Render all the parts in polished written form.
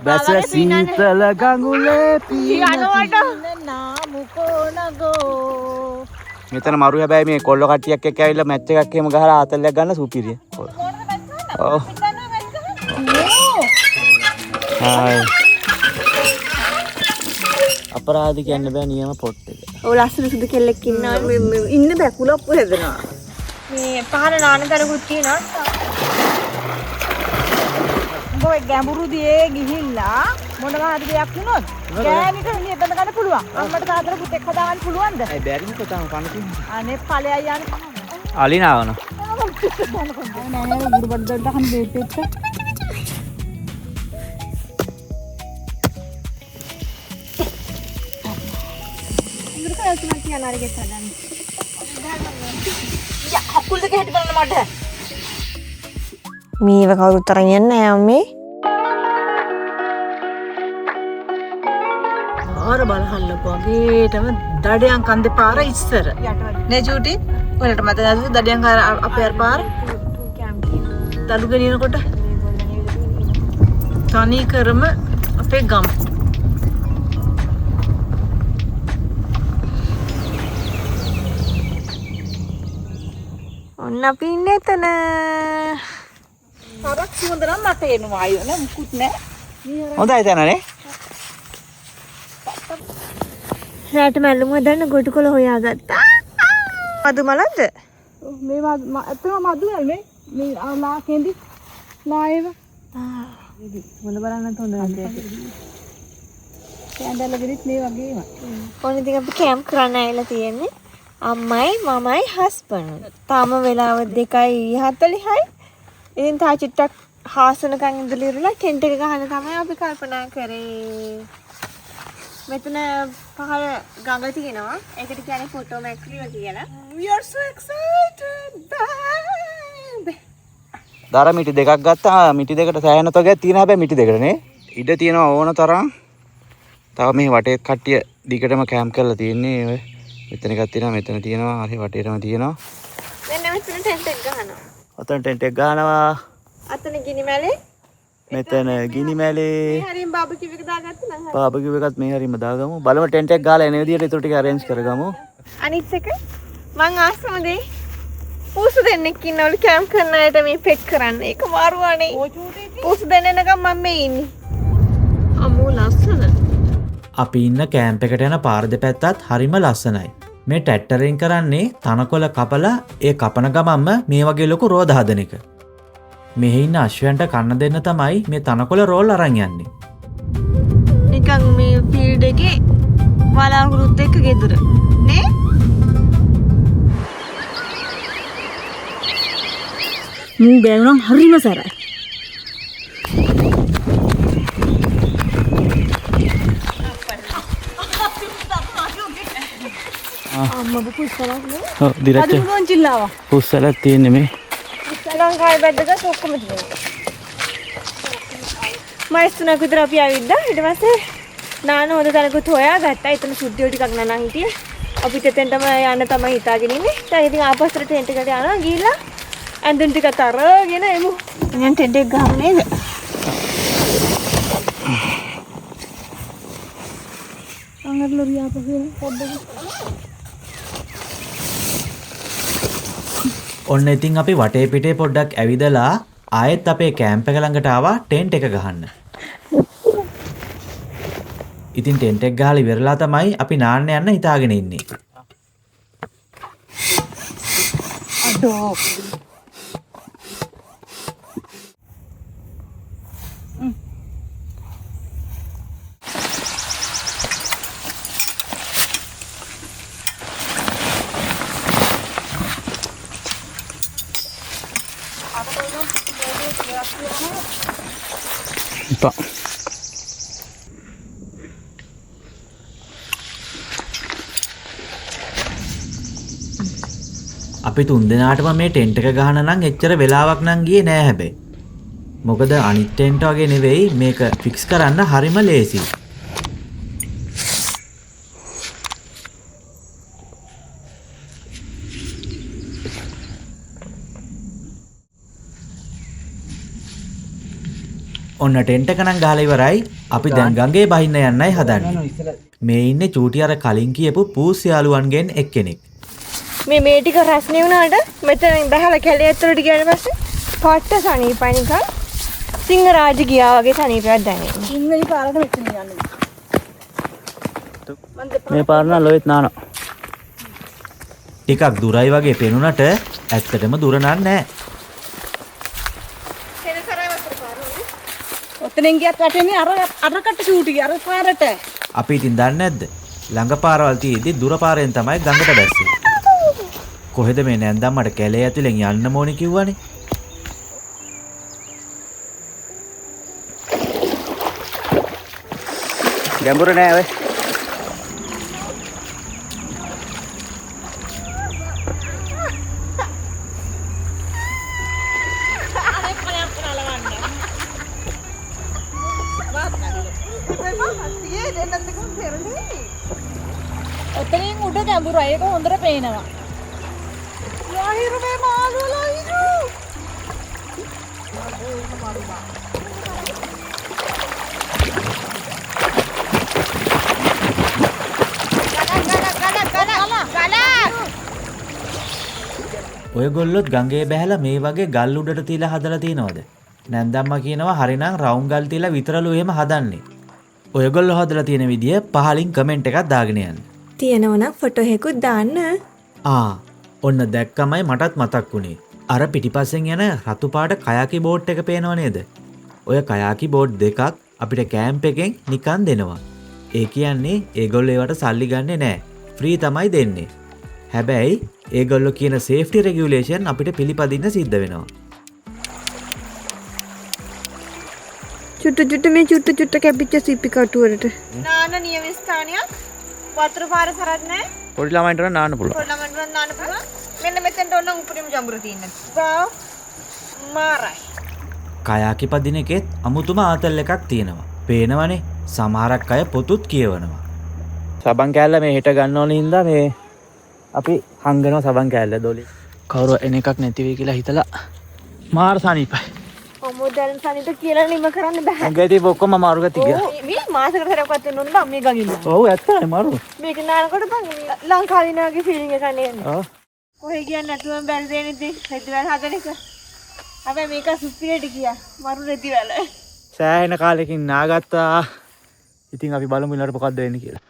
බැස සීතල ගඟුලේ යනවට මෙතන මරු හැබැයි මේ කොල්ල කට්ටියක් එක්ක ඇවිල්ලා මැච් එකක් එහෙම ගහලා ආතල්යක් ගන්න සුපිරිය. ඔව්. හායි. අපරාධ කියන්න බෑ නියම පොට් එක. ඔව් ලස්සන සුදු කෙල්ලෙක් ඉන්නවා. මේ ඉන්න බෑ කුලප්පු හැදෙනවා. මේ පහන නානතරකුත් තියෙනවා. උඹ ගැඹුරු දියේ ගිහිල්ලා මොනවා හරි දෙයක් වුණොත් ගෑනිට නියතන ගන්න පුළුවන්. අම්මට තාත්තට පුතෙක් හදාගන්න පුළුවන්ද? අය බැරිම කොටම කන තියෙන්නේ. අනේ ඵලයයි යන්නේ. අලිනාවන. නෑ නෑ ගුරු බඩ දහන් දෙපෙත්ත. මේව කවුරුත් අරන් යන්නේ නැහැ අම්මේ. ආර බලහල්ලකෝ වගේටම දඩයන් කන්දේ පාර ඉස්සර. නේ චූටි? ඔයාලට මතකද දඩයන් අපේ අර පාර? දලු ගෙනියනකොට තනි කරම අපේ ගම. ඔන්න අපි ඉන්නේ එතන. හරක් සුවඳ නම් මට එනවා අයියෝ නේ මුකුත් නෑ. හොඳයි තනනේ. රාට මැල්ලුම හදන්න ගොඩකොළ හොයාගත්තා. මදු මලක්ද? මේ ඇත්තම මදු නේ මේ ලා කෙන්දි ලා ඒව. මොන බලන්නත් හොඳ නැහැ. කැන්ඩල් ගෙදිත් මේ වගේම. කොහොමද ඉතින් අපි කැම්ප් කරන්න ඇවිල්ලා තියෙන්නේ? අම්මයි මමයි හස්බන්ඩ්. තාම වෙලාව 2:40යි. ඉතින් තා චුට්ටක් හාසනකන් ඉඳලා ඉරුණා ටෙන්ට් එක ගහන්න තමයි අපි කල්පනා කරේ. මෙතන පහළ ගඟ තියෙනවා. ඒකට කියන්නේ ෆොටෝ මැක්‍රිව කියලා. We are so excited. දර මිටි දෙකක් ගත්තා. මිටි දෙකට සෑහෙන තොගයක් තියෙන හැබැයි මිටි දෙකට නේ. ඉඩ තියෙනවා ඕන තරම්. තව මේ වටේ කට්ටිය දිගටම කැම්ප් කරලා තියෙන්නේ. මෙතන එකක් තියෙනවා මෙතන තියෙනවා හරි වටේටම තියෙනවා. මෙන්න මෙතන ටෙන්ට් එක ගහනවා. ඔතන ටෙන්ට් එක ගහනවා. අතන ගිනි මැලේ. මෙතන ගිනි මැලේ. මේ හරියම බාබකියු එක දාගත්තා නම් හරි. බාබකියු එකත් මේ හරියම දාගමු. බලමු ටෙන්ට් එක ගහලා එන විදියට ඒතර ටික arrange කරගමු. අනිත් එක මං ආසම දෙයි. පූසු දෙන්නෙක් ඉන්නවලු කැම්ප් කරන අයට මේ පෙක් කරන්න. ඒක මාරුවානේ. පූසු දෙන්නෙක්ම මම මේ ඉන්නේ. අමෝ ලස්සන. අපි ඉන්න කෑම්ප් එකට යන පාර දෙපැත්තත් හරිම ලස්සනයි. මේ ට්‍රැක්ටරෙන් කරන්නේ තනකොළ කපලා ඒ කපන ගමන්ම මේ වගේ ලොකු රෝද හදන එක. මෙහි ඉන්න අශ්වයන්ට කන්න දෙන්න තමයි මේ තනකොළ රෝල් අරන් යන්නේ. නිකන් මේ ෆීල්ඩ් එකේ බලාකුළුත් එක්ක ගෙදර නේ? මූ බෑවනම් හරිම සරයි. අම්මා පුස්සලක් නේ? ඔව් දිරච්ච. අද මොන් චිල්ලාව. පුස්සලක් තියෙන්නේ මේ. ලංකාවේ බැද්දක ඔක්කොම තියෙනවා. මයිස් තුනක් විතර අපි ආවිද්දා. ඊට පස්සේ නාන හොද තැනකුත් හොයාගත්තා. එතන සුද්ධියෝ ටිකක් නනන් හිටියේ. අපිට එතෙන්ටම යන්න තමයි හිතාගෙන ඉන්නේ. දැන් ඉතින් ආපස්සට ටෙන්ට් එකට යනවා ගිහිල්ලා ඇඳුම් ටිකත් අරගෙන එමු. දැන් ටෙන්ට් එක ගහමු නේද? අංගල රියා පහේ පොඩ්ඩක්. ඔන්න ඉතින් අපි වටේ පිටේ පොඩ්ඩක් ඇවිදලා ආයෙත් අපේ කැම්ප් එක ළඟට ආවා ටෙන්ට් එක ගහන්න. ඉතින් ටෙන්ට් එක ගහලා ඉවරලා තමයි අපි නාන්න යන්න හිතාගෙන ඉන්නේ. අඩෝ. ඉපා. අපි තුන්දෙනාටම මේ ටෙන්ට් එක ගහන්න නම් එච්චර වෙලාවක් නම් ගියේ නෑ හැබැයි. මොකද අනිත් ටෙන්ට් වගේ නෙවෙයි මේක ෆික්ස් කරන්න හරිම ලේසි. ඔන්න ටෙන්ට් එක නම් ගහලා ඉවරයි. අපි දැන් ගඟේ බහින්න යන්නයි හදන්නේ. මේ ඉන්නේ චූටි අර කලින් කියපු පූස් යාළුවන්ගෙන් එක්කෙනෙක්. මේ ටික රස්නේ වුණාට මෙතනින් බහලා කැලේ ඇතුළට ගියාට පස්සේ පට්ට සනීපයි නිකන් සිංහරාජ ගියා වගේ සනීපයක් දැනෙනවා. සිංහලි පාරට මෙතන යන්නේ. මේ පාර නම් ලොයිත් නානවා. ටිකක් දුරයි වගේ පෙනුනට ඇත්තටම දුර නෑ. ඔතනින් ගියත් වැටෙන්නේ අරකට චූටි අර පාරට. අපි ඉතින් දන්නේ නැද්ද? ළඟ පාරවල් තියෙද්දි දුර පාරෙන් තමයි ගඟට බැස්සේ. කොහෙද මේ නැන්දම්මට කැලේ ඇතුලෙන් යන්න ඕනේ කිව්වනේ. ගැඹුරු නෑ ඔය. ඔතනින් උඩ ගැඹුරයි ඒක හොඳට පේනවා. ලහිරු මේ මාළු ලහිරු. ඔයගොල්ලොත් ගඟේ බැහැලා මේ වගේ ගල් උඩට තියලා හදලා තියනවද? නැන්දම්මා කියනවා හරිනම් රවුම් ගල් තියලා විතරලු එහෙම හදන්නේ. ඔයගොල්ලෝ හදලා තියෙන විදිය පහලින් කමෙන්ට් එකක් දාගෙන යන්න. තියෙනවනම් ෆොටෝ එකකුත් දාන්න. ඔන්න දැක්කමයි මටත් මතක් වුණේ. අර පිටිපස්සෙන් යන රතු පාට කයාකි බෝට් එක පේනව නේද? ඔය කයාකි බෝට් දෙකක් අපිට කැම්ප් එකෙන් නිකන් දෙනවා. ඒ කියන්නේ ඒගොල්ලෝ ඒවට සල්ලි ගන්නෙ නෑ. ෆ්‍රී තමයි දෙන්නේ. හැබැයි ඒගොල්ලෝ කියන සේෆ්ටි රෙගියුලේෂන් අපිට පිළිපදින්න සිද්ධ වෙනවා. චුට්ට කැපිච්ච සිපි කටුවරට. නාන නියම ස්ථානයක්. වතුර පාර සරත් නැහැ. පොඩි ළමයින්ට නම් නාන්න පුළුවන්. පොඩි ළමයින්ට නම් නාන්න පුළුවන්. මෙන්න මෙතෙන්ට ඕන උපරිම ජඹුර තියෙනවා. බා මාරයි. කයාකි පදින එකෙත් අමුතුම ආතල් එකක් තියෙනවා. පේනවනේ සමහරක් අය පොතුත් කියවනවා. සබන් කෑල්ල මේ හෙට ගන්න ඕන හින්දා මේ අපි හංගනවා සබන් කෑල්ල දොලි. කවුරු එන එකක් නැති වෙයි කියලා හිතලා මාර සනීපයි. මොදල් සනිට කියලා නිම කරන්න බෑ. ගේදී ඔක්කොම මාරු ගතිය ගියා. මේ මාසෙකට සරපත් වෙන්න ඕනේ බං මේ ගඟින්. ඔව් ඇත්තනේ මාරු. මේක නානකොට බං ලංකාවේ නාගේ ෆීලිං එකක් නේද? ඔව්. කොහෙ කියන්නේ නැතුවම බැරි දෙන්නේ ඉතින් රෙදි වැල හදන එක. හැබැයි මේක සුපිරියට ගියා. මරු රෙදි වැල. සෑහෙන කාලෙකින් නාගත්තා. ඉතින් අපි බලමු ඊළඟට මොකද්ද වෙන්නේ කියලා.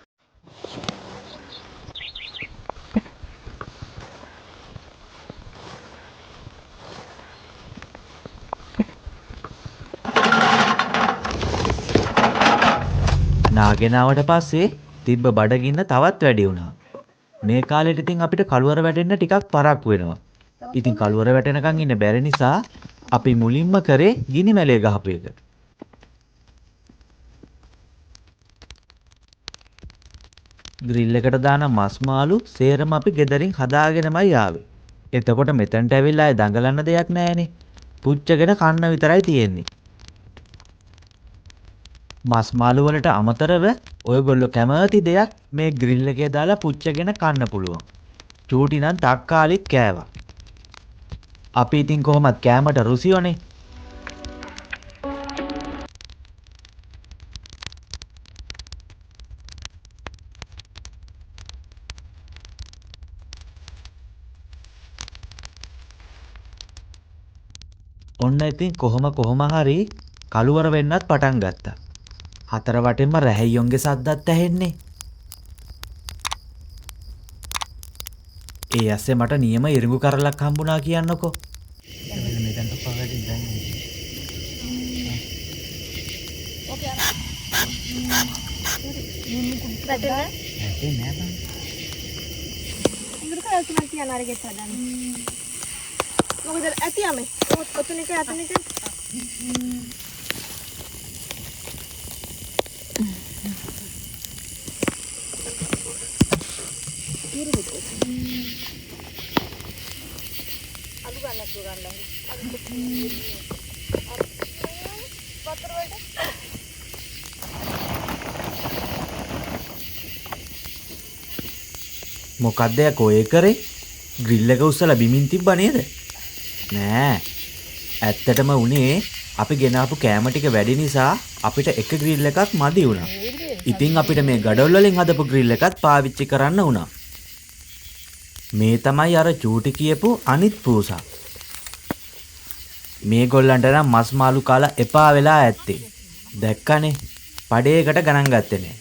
නාගෙනාවට පස්සේ තිබ්බ බඩගින්න තවත් වැඩි වුණා. මේ කාලෙට ඉතින් අපිට කළුවර වැටෙන්න ටිකක් පරක්කු වෙනවා. ඉතින් කළුවර වැටෙනකන් ඉන්න බැරි නිසා අපි මුලින්ම කරේ ගිනි මැලේ ගහපු එක. ග්‍රිල් එකට දාන මස් මාළු සේරම අපි ගෙදරින් හදාගෙනමයි ආවේ. එතකොට මෙතනට ඇවිල්ලා දඟලන්න දෙයක් නැහැනේ. පුච්චගෙන කන්න විතරයි තියෙන්නේ. මස් මාළු වලට අමතරව ඔයගොල්ලෝ කැමති දෙයක් මේ ග්‍රිල් එකේ දාලා පුච්චගෙන කන්න පුළුවන්. චූටි නම් තක්කාලිත් කෑවා. අපි ඉතින් කොහොමත් කෑමට රුසියෝනේ. ඔන්න ඉතින් කොහොම හරි කළුවර වෙන්නත් පටන් ගත්තා. හතර වටෙන්ම රැහැයියොන්ගේ සද්දත් ඇහෙන්නේ. ඒ ඇස්සේ මට නියම ඉරිඟු කරලක් හම්බුණා කියන්නකෝ. මොකක්ද යකෝ ඒ කරේ? ග්‍රිල් එක උස්සලා බිමින් තිබ්බා නේද? නෑ. ඇත්තටම උනේ අපි ගෙනාපු කෑම ටික වැඩි නිසා අපිට එක ග්‍රිල් එකක් මදි වුණා. ඉතින් අපිට මේ ගඩොල් වලින් හදපු ග්‍රිල් එකත් පාවිච්චි කරන්න වුණා. මේ තමයි අර චූටි කියපු අනිත් පූසා. මේගොල්ලන්ට නම් මස් මාළු කාලා එපා වෙලා ඇත්තේ. දැක්කනේ. පඩේකට ගණන් ගත්තේ නෑ.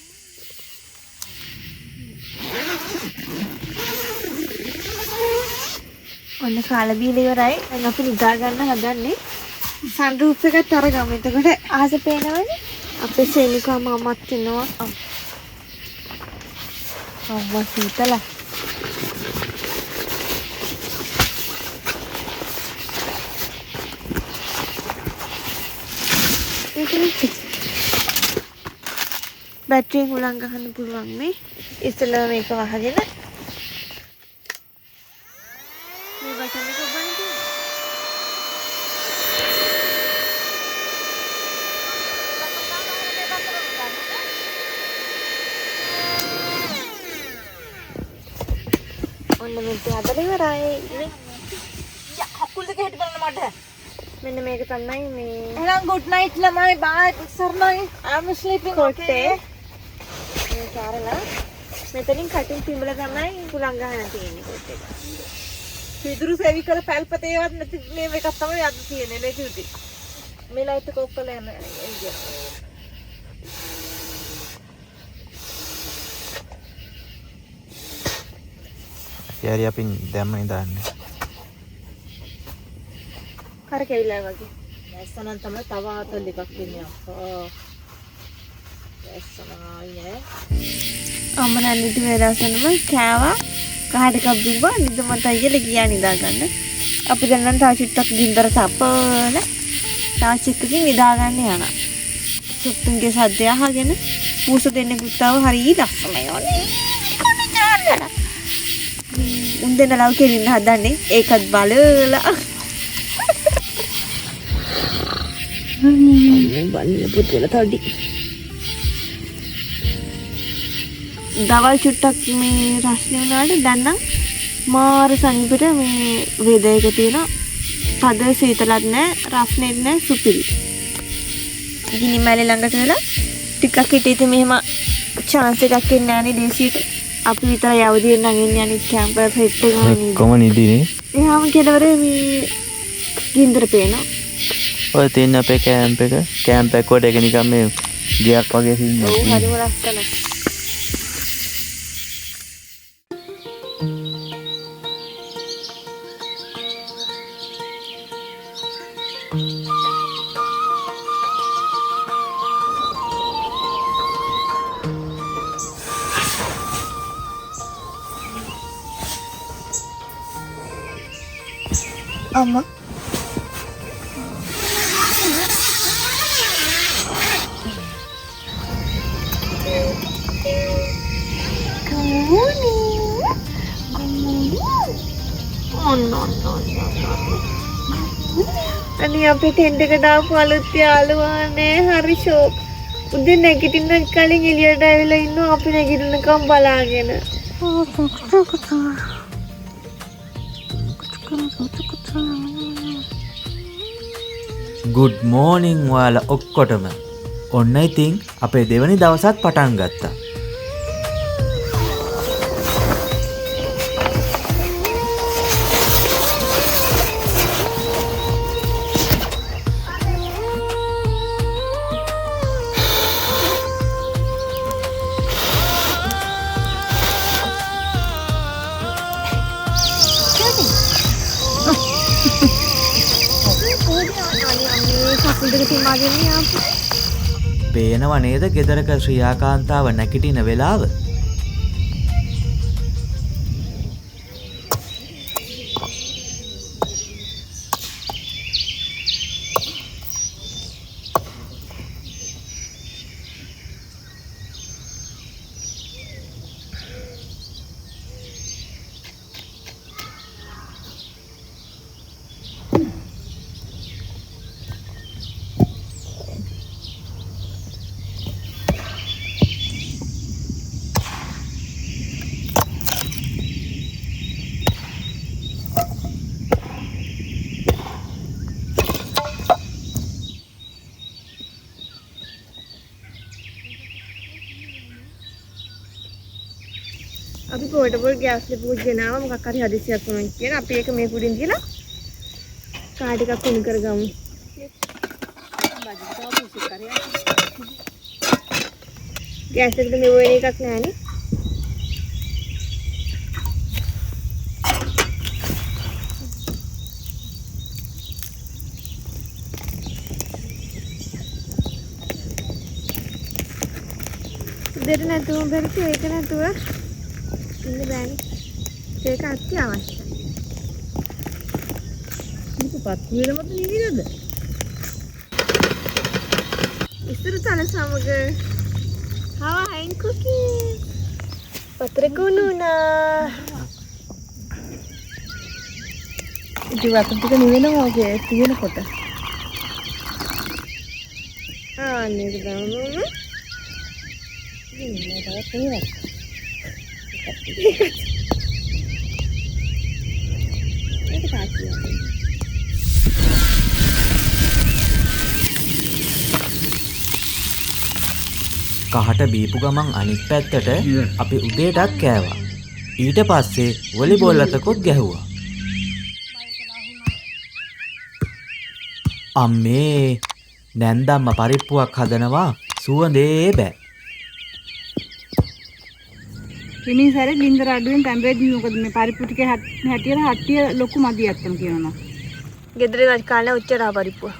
ඔන්න කාලා බීලා ඉවරයි. දැන් අපි නිදා ගන්න හදන්නේ. සන්රූප් එකත් අරගමු. එතකොට ආස පේනවනේ. අපේ සේනිකා මාමත් ඉන්නවා. අම්මා සීතල. බැටරියෙන් හුලං ගහන්න පුළුවන් මේ. ඉස්සෙල්ලා මේක වහගෙන මේ බටන් එක ඔබන්න තියෙනවා. ඔන්න මේක හදලා ඉවරයි. යා කකුල් දෙක හිට බලන්න මට. මෙන්න මේක තමයි මේ. එහෙනම් good night ළමයි. bye. සර්ණයි. I'm sleeping okay. මේ කාරලා මෙතනින් කටින් පිඹල තමයි හුලං ගහන්න තියෙන්නේ කොට එක. පිදුරු සෙවිකල පැල්පතේවත් නැති මේ එකක් තමයි අද තියෙන්නේ නේ චුටි. මේ ලයිට් එක ඔෆ් කරලා යන්න එන්නේ. යාරි අපි දැම්ම ඉඳන්නේ. කරකෙවිලා වගේ. දැස්සනම් තමයි තව ආතල් එකක් ඉන්නේ අප්පා. දැස්සනයි අම්මා නිදි වේලාසනම කෑවා. කහට එකක් බිව්වා. නිද මතයි කියලා ගියා නිදා ගන්න. අපි දැන් නම් තා චුට්ටක් ගින්දර තප්පන තාචික්කකින් නිදා ගන්න යනවා. සුප්පුන්ගේ සද්දය අහගෙන පූස දෙන්නේ පුතාව හරි ලස්සනයි ඕනේ. කොහොමද ඥානලා? උන් දෙන්න ලව් කෙලින්න හදන්නේ. ඒකත් බලලා. බලන්න පුතේලා තඩි. දවල් චුට්ටක් මේ රස්නේ වුණාට දැන් නම් මාර සනීපට මේ වේදයක තියෙන තද සීතලක් නැහැ රස්නෙත් නැහැ සුපිරි. ගිනි මැලේ ළඟට වෙලා ටිකක් හිටියද මෙහෙම chance එකක් එන්නේ නැණි දේශීට අපි විතර යවදී නම් ඉන්නේ අනිත් කැම්ප් එක සෙට් එකම නේද. කොහොම නිදිනේ? එහාම කෙලවරේ මේ ගින්දර පේනවා. ඔය තියෙන අපේ කැම්ප් එක කොට එක නිකන් මේ ගියක් වගේ සින්නේ. ඔව් හරිම ලස්සනයි. අම්මා අනේ අපේ ටෙන්ට් එකට ආපු අලුත් යාළුවානේ හරි ෂෝක්. උදේ නැගිටින්න කලින් එළියට ඇවිල්ලා ඉන්නවා අපි නැගිටිනකම් බලාගෙන. good morning ඔයාලා ඔක්කොටම. ඔන්න ඉතින් අපේ දෙවනි දවසත් පටන් ගත්තා. පේනව නේද ගෙදරක ශ්‍රියාකාන්තාව නැගිටින වෙලාව? අපි පෝටබල් ගෑස් ලිපුවක් ගෙනාවා මොකක් හරි හදිසියක් වුණොත් කියලා අපි ඒක මේ කුඩින් දාලා කාඩ් එකක් උණු කරගමු. ගෑස් එකට මෙව වෙන එකක් නෑනේ. දෙන්න නැතුව බැරිද ඒක නැතුව ඉන්න බෑනේ. ඒක අත්‍යවශ්‍යයි. මේකපත් වෙනවද නිවිදද? ඉස්සර තන සමග Hawaiian cookies. පත්‍ර කුණුනා. ඉතින් වතුර ටික නිවෙනවා ඔගේ තියෙනකොට. මේක දාමු. කහට බීපු ගමන් අනිත් පැත්තට අපි උදේටත් කෑවා. ඊට පස්සේ වොලිබෝල් අතකොත් ගැහුවා. අම්මේ නැන්දම්ම පරිප්පුවක් හදනවා සුවඳේ බෑ. ඉතින් සැරේ ගින්දර අඩුවෙන් ටැම්පරේචර් මොකද මේ පරිප්පු ටික හැටියට හට්ටිය ලොකු මදි අත්තම් කියනවා. ගෙදර රජ කාලේ උච්චර පරිප්පුව.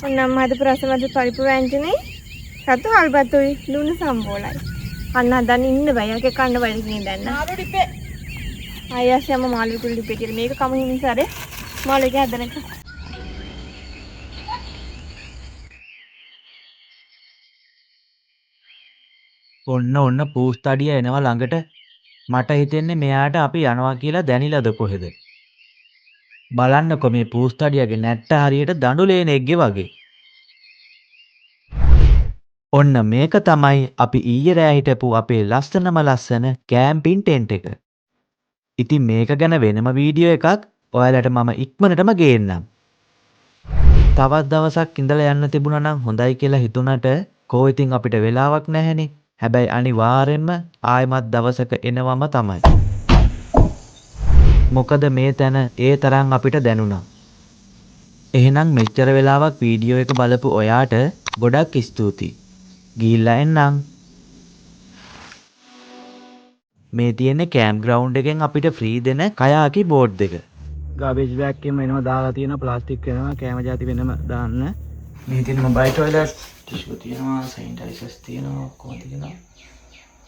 ඔන්නම්ම හද ප්‍රසමද පරිප්පු වෑංජනේ සතු හල්බතුයි ලුණු සම්බෝලයි. අන්න හදන්න ඉන්න බෑ. යකේ කන්න බෑ ඉන්නේ දැන්. මාළු ඩිපේ. අයියාසම මාළු කුළු ඩිපේ කියලා මේක කම හිමිසාරේ මාළු එක හදනක. ඔන්න පූස්තඩිය එනවා ළඟට. මට හිතෙන්නේ මෙයාට අපි යනවා කියලා දැනිලාද කොහෙද? බලන්නකො මේ පූස්තඩියගේ නැට්ට හරියට දඬුලේනෙක්ගේ වගේ. ඔන්න මේක තමයි අපි ඊයේ රෑ හිටපු අපේ ලස්සන කැම්පින් ටෙන්ට් එක. ඉතින් මේක ගැන වෙනම වීඩියෝ එකක් ඔයාලට මම ඉක්මනටම ගේන්නම්. තවත් දවසක් ඉඳලා යන්න තිබුණා නම් හොඳයි කියලා හිතුණට කෝ ඉතින් අපිට වෙලාවක් නැහැනේ. හැබැයි අනිවාර්යෙන්ම ආයෙමත් දවසක එනවම තමයි. මොකද මේ තැන ඒ තරම් අපිට දැනුණා. එහෙනම් මෙච්චර වෙලාවක් වීඩියෝ එක බලපු ඔයාට ගොඩක් ස්තුතියි. ගිහිල්ලා එන්නම්. මේ තියෙන්නේ කැම්ප් ග්‍රවුන්ඩ් එකෙන් අපිට ෆ්‍රී දෙන කයාකි බෝඩ් එක. ගාබේජ් බෑග් එකෙන් වෙනම දාලා තියෙනවා ප්ලාස්ටික් වෙනවා කෑම ಜಾති වෙනම දාන්න. මේ තියෙන මොබයිල් ටොයිලට් ටිෂු තියෙනවා සැනිටයිසර්ස් තියෙනවා ඔක්කොම තියෙනවා.